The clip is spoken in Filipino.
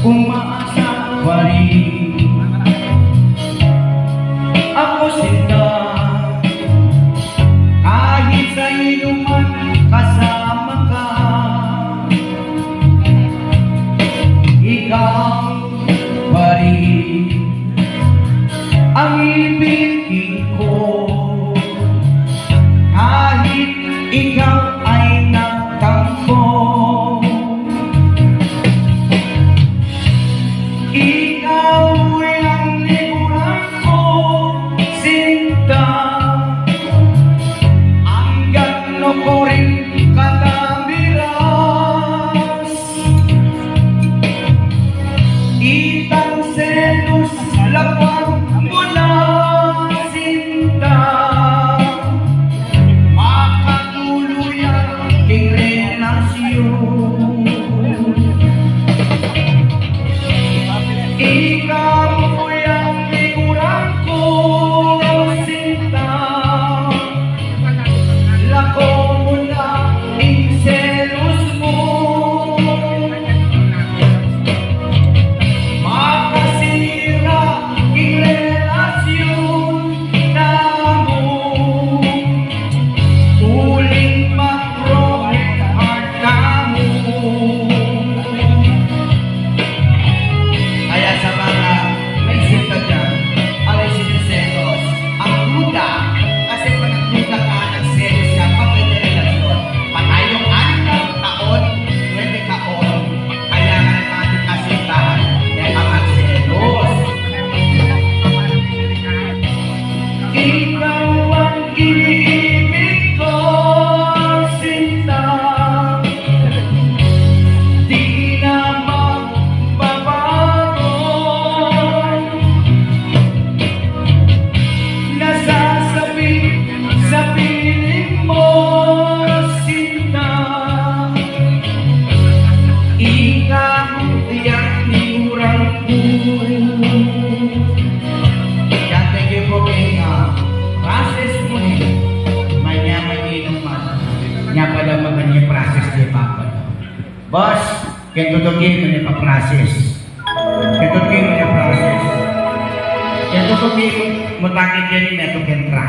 umaasa pa rin. Ako sinta, kahit sa inuman kasama ka. Ikaw pa rin ang ibigin ko, kahit ikaw ay nagtampo. Ikaw ay ang likuran ko, sinta, ang gano ko rin katamiras. Itang selos lakwang mo na, sinta, makatuloy ang aking relasyon. Ikaw ay ang likuran ko, sinta, lako mo na ang selos mo. Makasira ang relasyon namo, uling mag-broken heart namo. Kaya sa mga may sinta dyan, alay siniselos, ang duda, kasi pag nagduda ka, nagselos ka, patay na relasyon. Patay yung 6 na taon, 20 taon, kaya nga natin kasintahan, dahil ang nagselos. Ikaw ang iniibig ko, sinta, di na magbabago. Nasasabi sa piling mo, sinta, ikaw ang likuran ko. Kaya thank you for being process mo rin. May inuman. Nga pala magandang process di Papa. Boss, ketutugin mo niya pa-process. Ketutugin mo niya process. Ketutugin mo takit yan yung meto kentra.